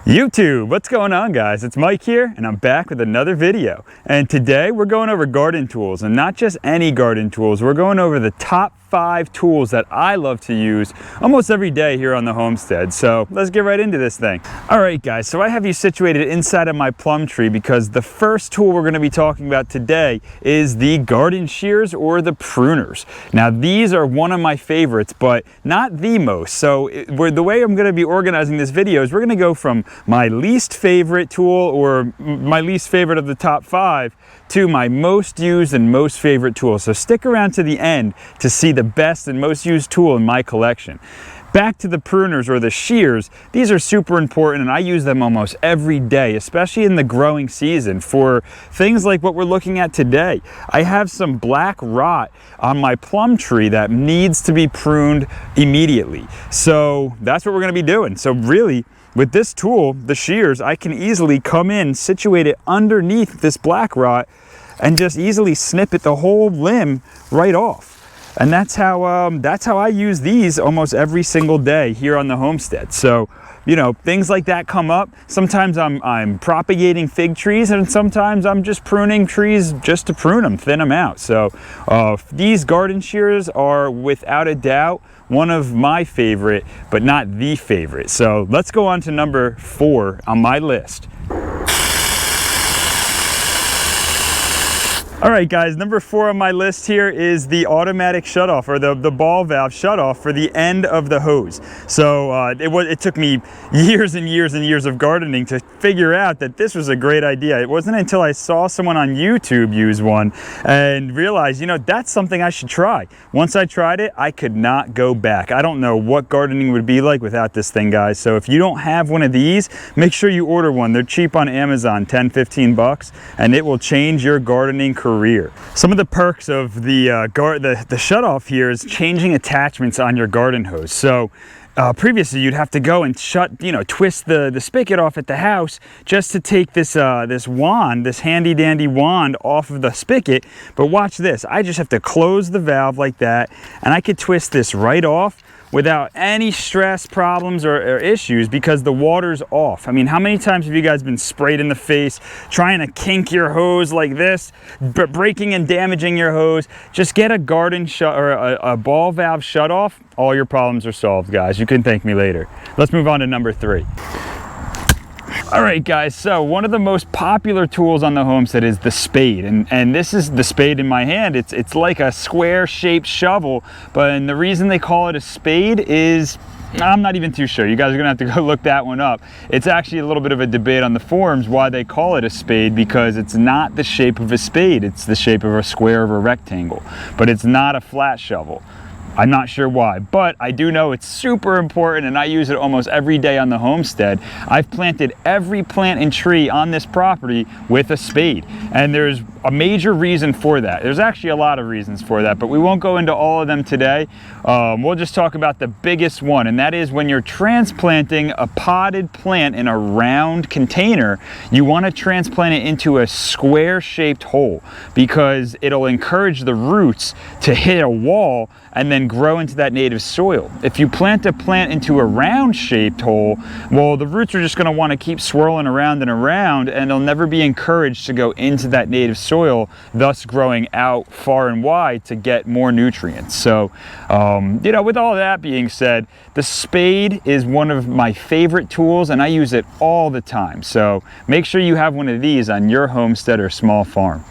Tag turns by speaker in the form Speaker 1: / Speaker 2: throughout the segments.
Speaker 1: YouTube, what's going on guys? It's Mike here and I'm back with another video. And today we're going over garden tools, and not just any garden tools. We're going over the top 5 tools that I love to use almost every day here on the homestead. So let's get right into this thing. All right guys, so I have you situated inside of my plum tree because the first tool we're going to be talking about today is the garden shears or the pruners. Now these are one of my favorites, but not the most. So the way I'm going to be organizing this video is we're going to go from my least favorite tool, or my least favorite of the top 5, to my most used and most favorite tool. So stick around to the end to see the best and most used tool in my collection. Back to the pruners or the shears. These are super important and I use them almost every day, especially in the growing season for things like what we're looking at today. I have some black rot on my plum tree that needs to be pruned immediately. So that's what we're going to be doing. So really, with this tool, the shears, I can easily come in, situate it underneath this black rot, and just easily snip it the whole limb right off. And that's how I use these almost every single day here on the homestead. So, you know, things like that come up. Sometimes I'm propagating fig trees, and sometimes I'm just pruning trees just to prune them, thin them out. So these garden shears are without a doubt one of my favorite, but not the favorite. So let's go on to number 4 on my list. All right guys, number 4 on my list here is the automatic shutoff, or the ball valve shutoff for the end of the hose. So it took me years and years and years of gardening to figure out that this was a great idea. It wasn't until I saw someone on YouTube use one and realized, you know, that's something I should try. Once I tried it, I could not go back. I don't know what gardening would be like without this thing, guys. So if you don't have one of these, make sure you order one. They're cheap on Amazon, 10-15 bucks, and it will change your gardening career. Some of the perks of the shutoff here is changing attachments on your garden hose. So previously you'd have to go and twist the spigot off at the house just to take this wand, this handy dandy wand, off of the spigot. But watch this, I just have to close the valve like that and I could twist this right off without any stress, problems, or issues, because the water's off. I mean, how many times have you guys been sprayed in the face trying to kink your hose like this, breaking and damaging your hose? Just get a garden or a ball valve shut off. All your problems are solved, guys. You can thank me later. Let's move on to number 3. All right guys, so one of the most popular tools on the homestead is the spade, and this is the spade in my hand. It's like a square shaped shovel, and the reason they call it a spade is I'm not even too sure. You guys are gonna have to go look that one up. It's actually a little bit of a debate on the forums why they call it a spade, because it's not the shape of a spade. It's the shape of a square of a rectangle, but it's not a flat shovel. I'm not sure why, but I do know it's super important and I use it almost every day on the homestead. I've planted every plant and tree on this property with a spade, and there's a major reason for that. There's actually a lot of reasons for that, but we won't go into all of them today. We'll just talk about the biggest one, and that is when you're transplanting a potted plant in a round container, you want to transplant it into a square shaped hole because it'll encourage the roots to hit a wall and then grow into that native soil. If you plant a plant into a round shaped hole, well, the roots are just going to want to keep swirling around and around, and they'll never be encouraged to go into that native soil, thus growing out far and wide to get more nutrients. So you know, with all that being said, the spade is one of my favorite tools and I use it all the time. So make sure you have one of these on your homestead or small farm.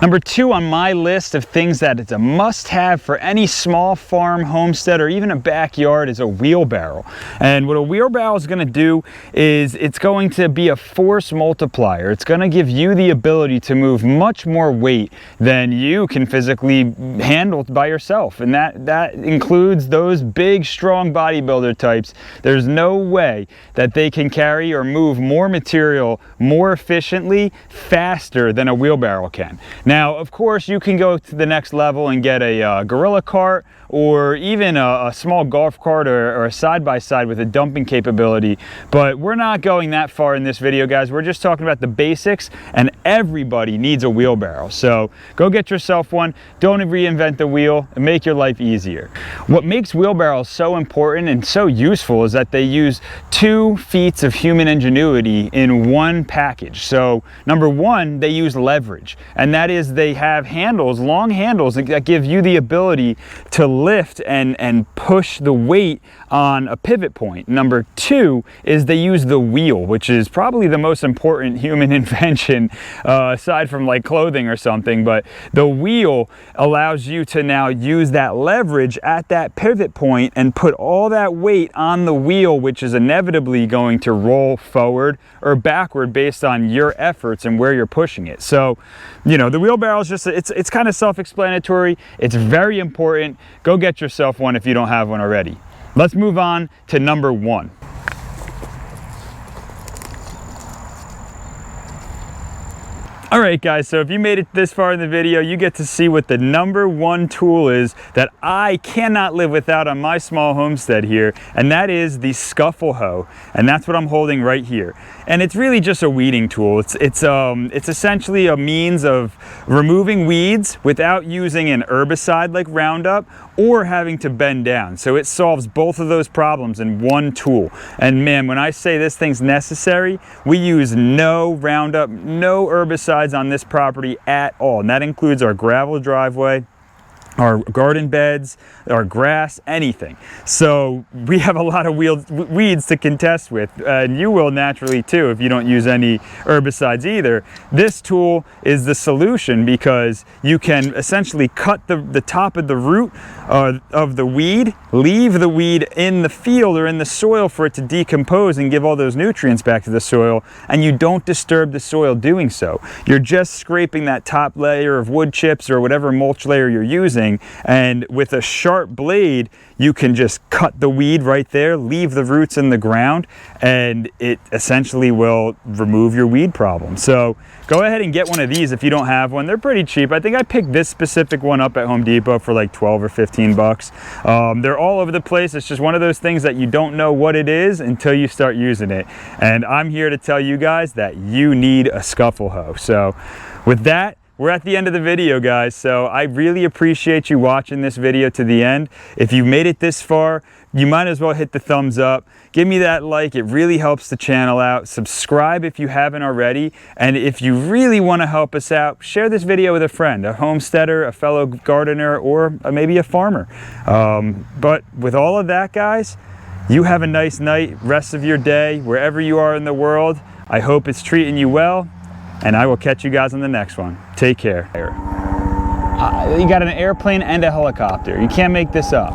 Speaker 1: Number 2 on my list of things that it's a must-have for any small farm, homestead, or even a backyard is a wheelbarrow. And what a wheelbarrow is going to do is it's going to be a force multiplier. It's going to give you the ability to move much more weight than you can physically handle by yourself. And that includes those big, strong bodybuilder types. There's no way that they can carry or move more material more efficiently, faster than a wheelbarrow can. Now, of course, you can go to the next level and get a gorilla cart, or even a small golf cart, or a side-by-side with a dumping capability. But we're not going that far in this video, guys. We're just talking about the basics, and everybody needs a wheelbarrow. So go get yourself one. Don't reinvent the wheel, and make your life easier. What makes wheelbarrows so important and so useful is that they use 2 feats of human ingenuity in one package. So number one, they use leverage, and that is they have handles, long handles, that give you the ability to lift and push the weight on a pivot point. Number 2 is they use the wheel, which is probably the most important human invention, aside from like clothing or something. But the wheel allows you to now use that leverage at that pivot point and put all that weight on the wheel, which is inevitably going to roll forward or backward based on your efforts and where you're pushing it. So, you know, the wheelbarrow is just, it's kind of self-explanatory. It's very important. Go get yourself one if you don't have one already. Let's move on to number 1. All right, guys, so if you made it this far in the video, you get to see what the number 1 tool is that I cannot live without on my small homestead here, and that is the Scuffle Hoe, and that's what I'm holding right here. And it's really just a weeding tool. It's essentially a means of removing weeds without using an herbicide like Roundup or having to bend down. So it solves both of those problems in one tool. And man, when I say this thing's necessary, we use no Roundup, no herbicides on this property at all. And that includes our gravel driveway, our garden beds, our grass, anything. So we have a lot of weeds to contest with, and you will naturally too if you don't use any herbicides either. This tool is the solution because you can essentially cut the top of the root of the weed, leave the weed in the field or in the soil for it to decompose and give all those nutrients back to the soil, and you don't disturb the soil doing so. You're just scraping that top layer of wood chips or whatever mulch layer you're using, and with a sharp blade you can just cut the weed right there, leave the roots in the ground, and it essentially will remove your weed problem. So go ahead and get one of these if you don't have one. They're pretty cheap. I think I picked this specific one up at Home Depot for like 12 or 15 bucks. They're all over the place. It's just one of those things that you don't know what it is until you start using it. And I'm here to tell you guys that you need a Scuffle Hoe. So with that, we're at the end of the video, guys, so I really appreciate you watching this video to the end. If you made it this far, you might as well hit the thumbs up. Give me that like, it really helps the channel out. Subscribe if you haven't already, and if you really want to help us out, share this video with a friend, a homesteader, a fellow gardener, or maybe a farmer. But with all of that, guys, you have a nice night, rest of your day, wherever you are in the world. I hope it's treating you well, and I will catch you guys on the next one. Take care. You got an airplane and a helicopter. You can't make this up.